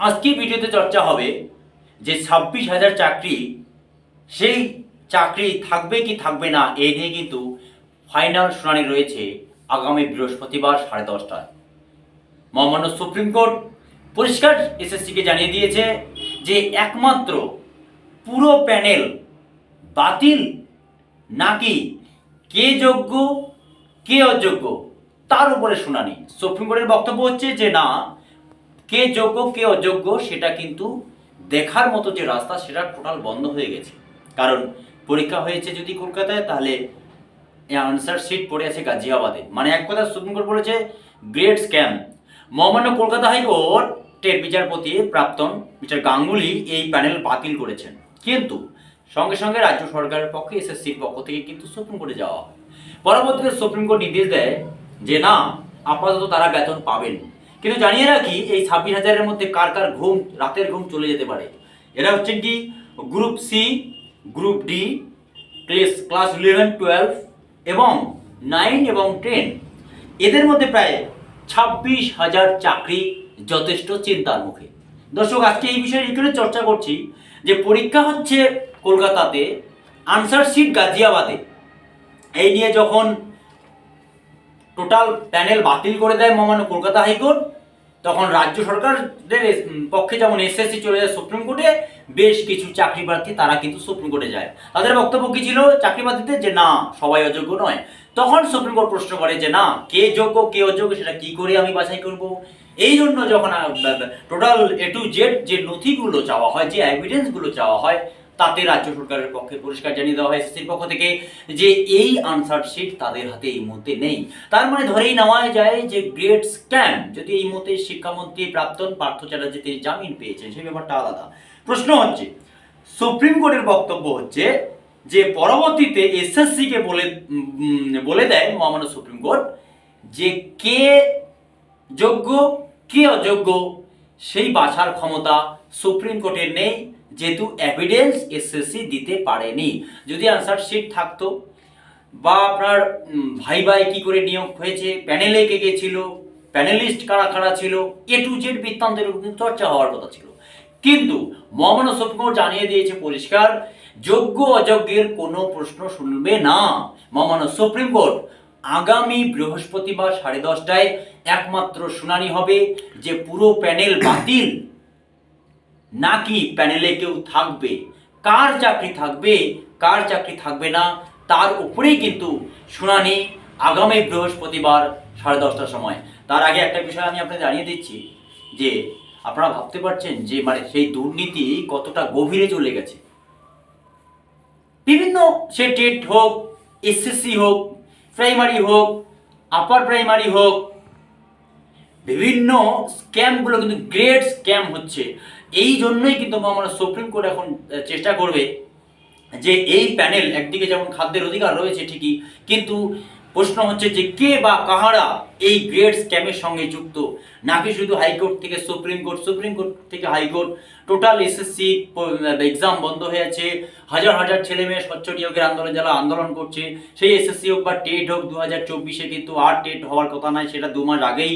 আজকের ভিডিওতে চর্চা হবে যে 26,000 চাকরি, সেই চাকরি থাকবে কি থাকবে না এই নিয়ে কিন্তু ফাইনাল শুনানি রয়েছে আগামী বৃহস্পতিবার 10:30টায়। মহামান্য সুপ্রিম কোর্ট পরিষ্কার এসএসসিকে জানিয়ে দিয়েছে যে একমাত্র পুরো প্যানেল বাতিল নাকি কে যোগ্য কে অযোগ্য তার উপরে শুনানি। সুপ্রিম কোর্টের বক্তব্য হচ্ছে যে না, কে যোগ্য কে অযোগ্য সেটা কিন্তু দেখার মতো যে রাস্তা সেটা টোটাল বন্ধ হয়ে গেছে। কারণ পরীক্ষা হয়েছে যদি কলকাতায়, তাহলে আনসার শিট পড়ে আছে গাজিয়াবাদে। মানে এক কথা সুপ্রিম কোর্ট বলেছে গ্রেট স্ক্যাম। মহামান্য কলকাতা হাইকোর্টের বিচারপতি প্রাক্তন মিস্টার গাঙ্গুলি এই প্যানেল বাতিল করেছেন, কিন্তু সঙ্গে সঙ্গে রাজ্য সরকারের পক্ষে এসএসসির পক্ষ থেকে কিন্তু সুপ্রিম কোর্টে যাওয়া হয়। পরবর্তীতে সুপ্রিম কোর্ট নির্দেশ দেয় যে না, আপাতত তারা বেতন পাবেন। কিন্তু জানিয়ে রাখি, এই 26,000-এর মধ্যে কার কার ঘুম, রাতের ঘুম চলে যেতে পারে। এরা হচ্ছেন কি group C, group D, class 11, 12 এবং 9 এবং 10, এদের মধ্যে প্রায় 26,000 চাকরি যথেষ্ট চিন্তার মুখে। দর্শক, আজকে এই বিষয়ে এখানে চর্চা করছি যে পরীক্ষা হচ্ছে কলকাতাতে, আনসার শিট গাজিয়াবাদে। এই নিয়ে যখন টোটাল প্যানেল বাতিল করে দেয় মহামান্য কলকাতা হাইকোর্ট, তখন রাজ্য সরকারের পক্ষে যেমন এসএসসি চলে যায় সুপ্রিম কোর্টে, বেশ কিছু চাকরি প্রার্থী তারা কিন্তু সুপ্রিম কোর্টে যায়। তাদের বক্তব্য কি ছিল চাকরি প্রার্থীদের? যে না, সবাই অযোগ্য নয়। তখন সুপ্রিম কোর্ট প্রশ্ন করে যে না, কে যোগ্য কে অযোগ্য সেটা কি করে আমি বাছাই করব। এই জন্য যখন টোটাল A to Z যে নথিগুলো চাওয়া হয়, যে এভিডেন্সগুলো চাওয়া হয়, তাতে রাজ্য সরকারের পক্ষে পরিষ্কার জানিয়ে দেওয়া হয় এসএসসির পক্ষ থেকে যে এই আনসার শিট তাদের হাতে এই মুহূর্তে নেই। তার মানে ধরেই নেওয়া যায় যে গ্রেট স্ক্যাম। যদি এই মুহূর্তে শিক্ষামন্ত্রী প্রাক্তন পার্থ চ্যাটার্জি তিনি জামিন পেয়েছেন, সেই ব্যাপারটা আলাদা। প্রশ্ন হচ্ছে, সুপ্রিম কোর্টের বক্তব্য হচ্ছে যে পরবর্তীতে এসএসসিকে বলে দেয় মহামান্য সুপ্রিম কোর্ট যে কে যোগ্য কে অযোগ্য সেই বাছার ক্ষমতা সুপ্রিম কোর্টের নেই, যেহেতু এভিডেন্স এসএসসি দিতে পারেনি। যদি আনসার শিট থাকতো বা আপনার ভাই কি করে নিয়োগ হয়েছে, প্যানেলে কে কে ছিল, প্যানেলিস্ট কারা কারা ছিল, A to Z বৃত্তান্তের চর্চা হওয়ার কথা ছিল। কিন্তু মহামান্য সুপ্রিম কোর্ট জানিয়ে দিয়েছে পরিষ্কার, যোগ্য অযোগ্যের কোনো প্রশ্ন শুনবে না মহামান্য সুপ্রিম কোর্ট। আগামী বৃহস্পতিবার 10:30টায় একমাত্র শুনানি হবে যে পুরো প্যানেল বাতিল নাকি প্যানেলে কেউ থাকবে, কার চাকরি থাকবে কার চাকরি থাকবে না, তার উপরেই কিন্তু শুনানি আগামী বৃহস্পতিবার 10:30টার সময়। তার আগে একটা বিষয় আমি আপনাদের জানিয়ে দিচ্ছি যে আপনারা ভাবতে পারছেন যে মানে সেই দুর্নীতি কতটা গভীরে চলে গেছে। বিভিন্ন সে টেট হোক, এসএসসি হোক, প্রাইমারি হোক, আপার প্রাইমারি হোক, বিভিন্ন স্ক্যামগুলো কিন্তু গ্রেট স্ক্যাম হচ্ছে। এই জন্যই কিন্তু মহামান্য সুপ্রিম কোর্ট এখন চেষ্টা করবে যে এই প্যানেল একদিকে যেমন খাদ্যের অধিকার রয়েছে ঠিকই, কিন্তু প্রশ্ন হচ্ছে যে কে বা কাহারা এই গ্রেট স্ক্যামের সঙ্গে যুক্ত, নাকি শুধু হাইকোর্ট থেকে সুপ্রিম কোর্ট, সুপ্রিম কোর্ট থেকে হাইকোর্ট। টোটাল এসএসসি এক্সাম বন্ধ হয়ে আছে, হাজার হাজার ছেলে মেয়ে স্বচ্ছ নিয়োগের আন্দোলন যারা আন্দোলন করছে, সেই এসএসসি হোক বা টেট হোক 2024-এ, কিন্তু আর টেট হওয়ার কথা নয়, সেটা 2 মাস আগেই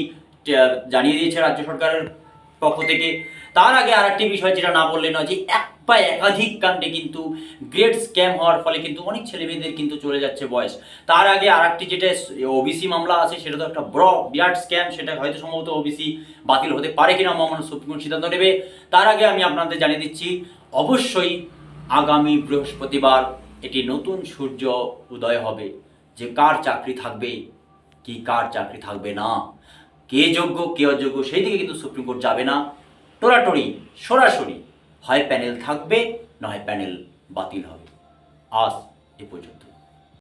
জানিয়ে দিয়েছে রাজ্য সরকারের পক্ষ থেকে। তার আগে আর একটি বিষয় যেটা না বললে নয়, যে এক বা একাধিক কাণ্ডে কিন্তু গ্রেট স্ক্যাম হওয়ার ফলে কিন্তু অনেক ছেলেমেয়েদের কিন্তু চলে যাচ্ছে বয়স। তার আগে আর একটি যেটা ওবিসি মামলা আছে, সেটা তো একটা বিরাট স্ক্যাম, সেটা হয়তো সম্ভবত ওবিসি বাতিল হতে পারে কিনা মহামান্য সুপ্রিম কোর্ট সিদ্ধান্ত নেবে। তার আগে আমি আপনাদের জানিয়ে দিচ্ছি, অবশ্যই আগামী বৃহস্পতিবার এটি নতুন সূর্য উদয় হবে যে কার চাকরি থাকবে কি কার চাকরি থাকবে না, কে যোগ্য কে অযোগ্য সেই দিকে কিন্তু সুপ্রিম কোর্ট যাবে না। টোরাটরি সরাসরি হয় প্যানেল থাকবে, নয় প্যানেল বাতিল হবে। আজ এ পর্যন্ত।